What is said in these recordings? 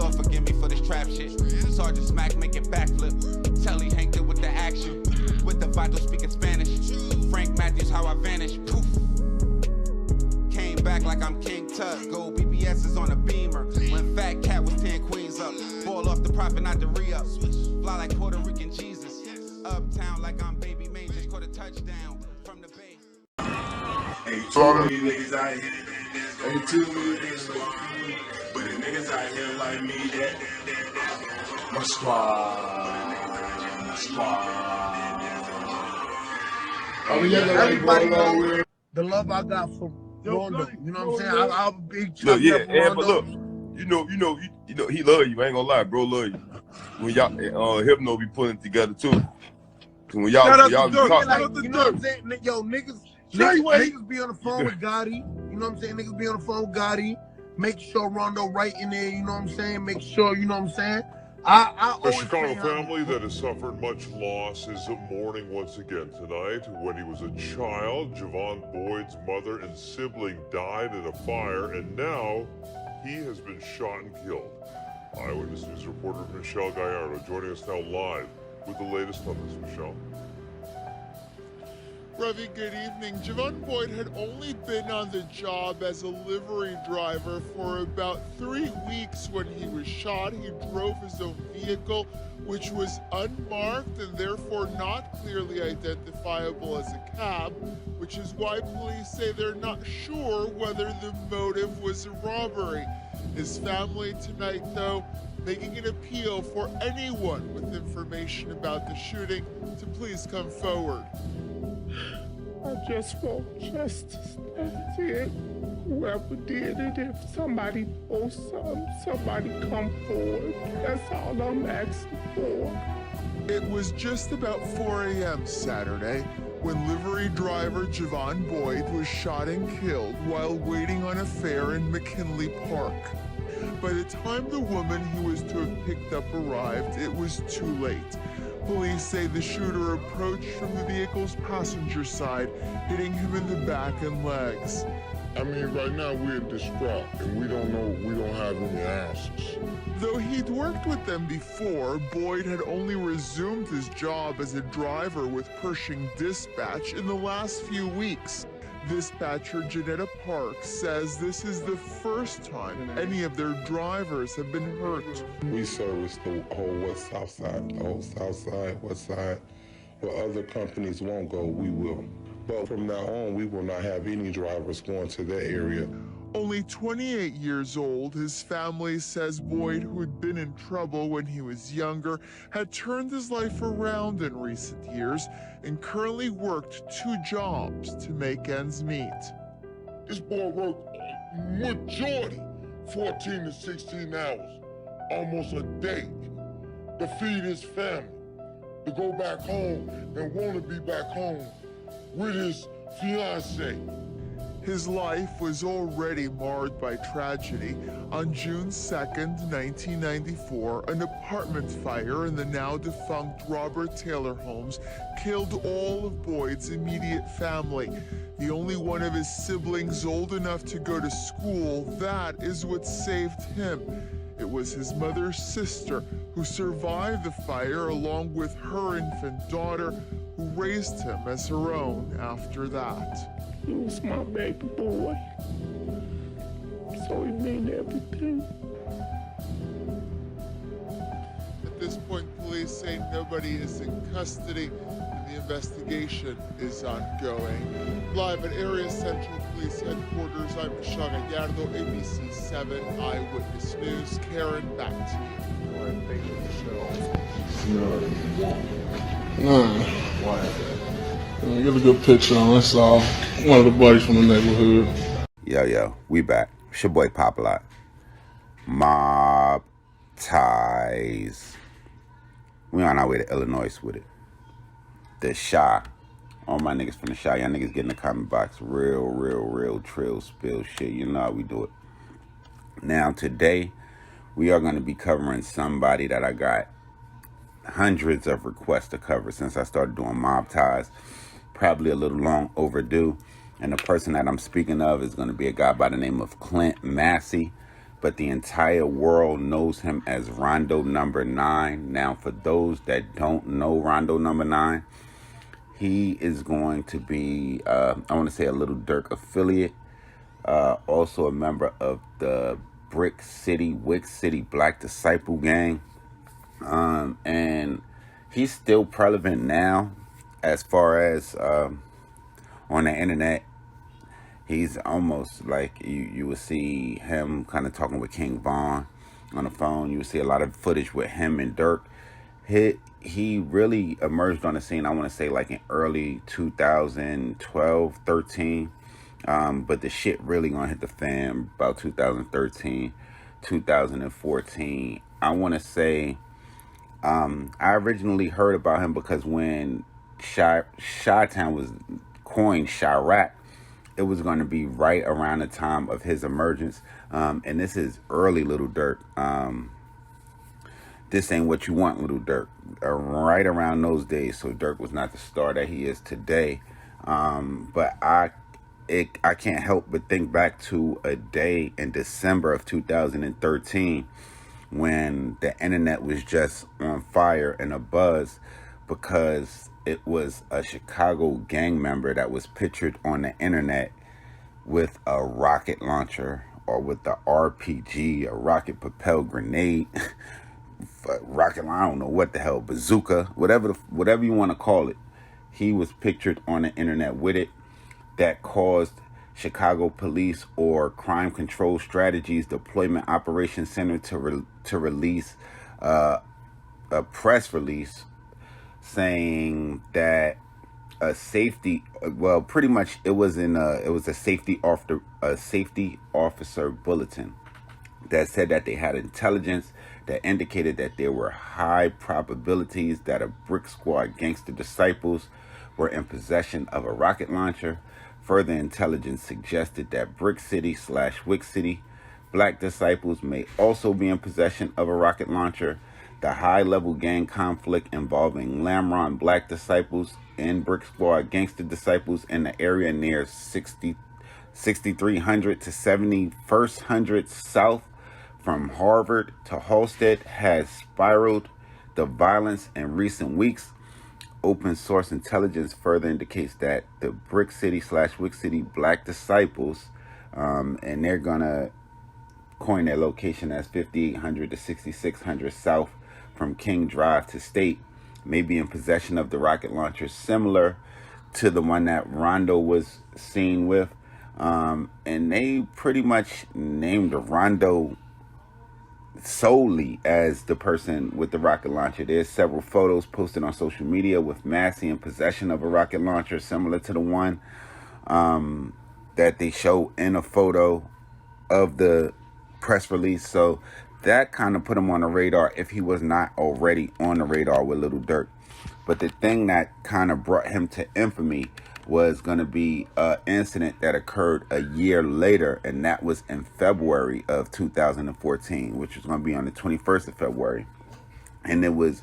Lord forgive me for this trap shit. Sergeant Smack making backflip. Telly Hank did with the action. With the vital speaking Spanish. Frank Matthews, how I vanish. Poof. Came back like I'm King Tut. Gold BBS is on a beamer. When Fat Cat was 10 queens up. Ball off the profit, not the re-up. Fly like Puerto Rican Jesus. Uptown like I'm Baby May. Just caught a touchdown from the bay. Hey, two of you niggas out here. Hey, two of you niggas. But the niggas out here like me, that. My squad. My squad. Everybody the love I got for Rondo. You know what I'm saying? I'm a big look, yeah, and but look, you know, he love you. I ain't gonna lie, bro, love you. When y'all, Hypno be putting it together too. When y'all be talking, like, you know what I'm saying? Yo, niggas be on the phone with Gotti. You know what I'm saying? Niggas be on the phone with Gotti. Make sure Rondo right in there. You know what I'm saying? Make sure, you know what I'm saying? The Chicago family that has suffered much loss is mourning once again tonight. When he was a child, Javon Boyd's mother and sibling died in a fire, and now he has been shot and killed. Eyewitness News reporter Michelle Gallardo joining us now live with the latest on this. Michelle. Ravi, good evening. Javon Boyd had only been on the job as a livery driver for about 3 weeks when he was shot. He drove his own vehicle, which was unmarked and therefore not clearly identifiable as a cab, which is why police say they're not sure whether the motive was a robbery. His family tonight, though, making an appeal for anyone with information about the shooting to please come forward. I just want justice. That's it. Whoever did it, if somebody knows something, somebody come forward. That's all I'm asking for. It was just about 4 a.m. Saturday when livery driver Javon Boyd was shot and killed while waiting on a fare in McKinley Park. By the time the woman he was to have picked up arrived, it was too late. Police say the shooter approached from the vehicle's passenger side, hitting him in the back and legs. I mean, right now we're distraught and we don't have any answers. Though he'd worked with them before, Boyd had only resumed his job as a driver with Pershing Dispatch in the last few weeks. Dispatcher Janetta Parks says this is the first time any of their drivers have been hurt. We service the whole West South Side, the whole South Side, West Side. Where other companies won't go, we will. But from now on, we will not have any drivers going to that area. Only 28 years old, his family says Boyd, who had been in trouble when he was younger, had turned his life around in recent years and currently worked 2 jobs to make ends meet. This boy worked majority 14 to 16 hours, almost a day, to feed his family, to go back home and want to be back home with his fiancée. His life was already marred by tragedy. On June 2nd, 1994, an apartment fire in the now-defunct Robert Taylor homes killed all of Boyd's immediate family. The only one of his siblings old enough to go to school, that is what saved him. It was his mother's sister who survived the fire along with her infant daughter, who raised him as her own after that. He was my baby boy, so he meant everything. At this point, police say nobody is in custody and the investigation is ongoing. Live at Area Central Police Headquarters, I'm Michelle Gallardo, ABC 7 Eyewitness News. Karen, back to you. All right, thank you, Michelle. Nah. Why is that? Get a good picture on, that's all. One of the buddies from the neighborhood. Yo, we back. It's your boy Popalot. Mobb ties. We on our way to Illinois with it. The Shy. All my niggas from the Shy. Y'all niggas get in the comment box. Real trill spill shit. You know how we do it. Now today, we are going to be covering somebody that I got hundreds of requests to cover since I started doing Mobb ties. Probably a little long overdue. And the person that I'm speaking of is going to be a guy by the name of Clint Massey. but the entire world knows him as RondoNumba9. Now, for those that don't know RondoNumba9, he is going to be, I want to say, a Little Durk affiliate, also a member of the Wick City Black Disciple gang, and he's still prevalent now as far as on the internet. He's almost like you would see him kind of talking with King Von on the phone. You would see a lot of footage with him and Durk. He really emerged on the scene, I want to say, like in early 2012, 13. But the shit really gonna hit the fan about 2013, 2014. I want to say I originally heard about him because when Chi-Town was coined Chirac, it was going to be right around the time of his emergence. And this is early Little Durk. This ain't what you want, Little Durk. Right around those days. So Durk was not the star that he is today. But I can't help but think back to a day in December of 2013 when the internet was just on fire and a buzz because it was a Chicago gang member that was pictured on the internet with a rocket launcher or with the RPG, a rocket propelled grenade, rocket, I don't know what the hell, bazooka, whatever you want to call it. He was pictured on the internet with it. That caused Chicago Police or Crime Control Strategies Deployment Operations Center to release a press release saying that a safety, well, pretty much it was a safety officer bulletin that said that they had intelligence that indicated that there were high probabilities that a Brick Squad gangster disciples were in possession of a rocket launcher. Further intelligence suggested that Brick City/Wick City Black disciples may also be in possession of a rocket launcher. The high-level gang conflict involving Lamron Black disciples and Brick Squad gangster disciples in the area near 6300 to 7100 South from Harvard to Halstead has spiraled the violence in recent weeks. Open source intelligence further indicates that the Brick City/Wick City Black disciples, and they're gonna coin their location as 5800 to 6600 South from King Drive to State, may be in possession of the rocket launcher similar to the one that Rondo was seen with. And they pretty much named Rondo solely as the person with the rocket launcher. There's several photos posted on social media with Massey in possession of a rocket launcher similar to the one that they show in a photo of the press release. So that kind of put him on the radar if he was not already on the radar with Little Durk. But the thing that kind of brought him to infamy was going to be an incident that occurred a year later, and that was in February of 2014, which was going to be on the 21st of February. And it was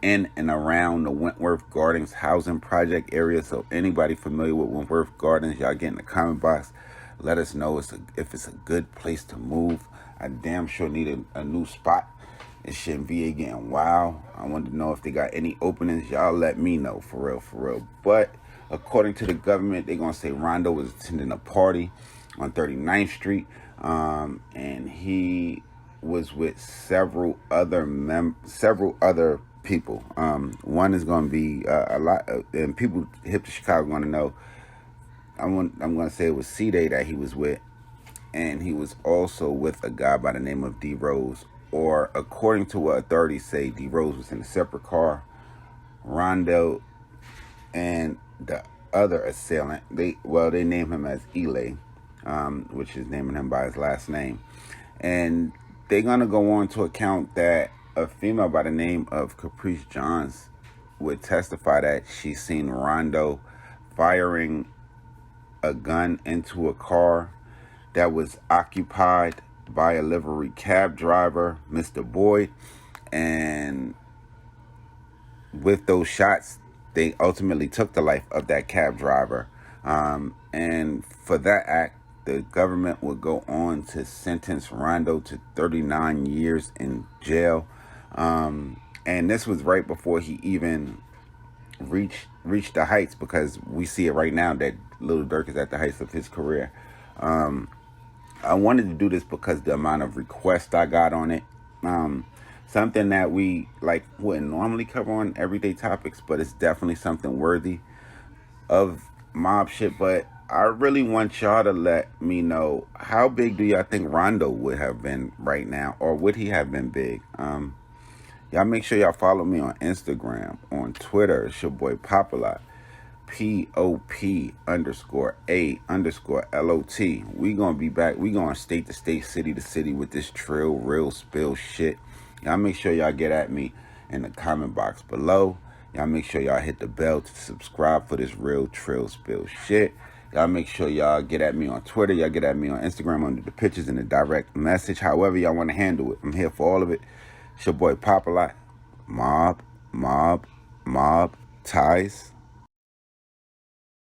in and around the Wentworth Gardens housing project area. So anybody familiar with Wentworth Gardens, y'all get in the comment box. Let us know if it's a good place to move. I damn sure need a new spot. It shouldn't be getting wild. I wanted to know if they got any openings. Y'all let me know, for real. But according to the government, they're going to say Rondo was attending a party on 39th Street. And he was with several other people. One is going to be a lot, and people hip to Chicago want to know. I'm going to say it was C-Day that he was with. And he was also with a guy by the name of D Rose. Or according to what authorities say, D Rose was in a separate car. Rondo and the other assailant, they name him as Ile, which is naming him by his last name. And they're going to go on to account that a female by the name of Caprice Johns would testify that she's seen Rondo firing a gun into a car that was occupied by a livery cab driver, Mr. Boyd. And with those shots, they ultimately took the life of that cab driver. And for that act, the government would go on to sentence Rondo to 39 years in jail. And this was right before he even reached the heights, because we see it right now that Lil Durk is at the heights of his career. I wanted to do this because the amount of requests I got on it. Something that we wouldn't normally cover on everyday topics, but it's definitely something worthy of mob shit. But I really want y'all to let me know, how big do y'all think Rondo would have been right now, or would he have been big? Y'all make sure y'all follow me on Instagram, on Twitter. It's your boy Popalot, POP_A_LOT. We gonna be back. We going state to state, city to city with this trill, real spill shit. Y'all make sure y'all get at me in the comment box below. Y'all make sure y'all hit the bell to subscribe for this real trill spill shit. Y'all make sure y'all get at me on Twitter. Y'all get at me on Instagram under the pictures in the direct message. However y'all want to handle it. I'm here for all of it. It's your boy Popalot. Mob ties.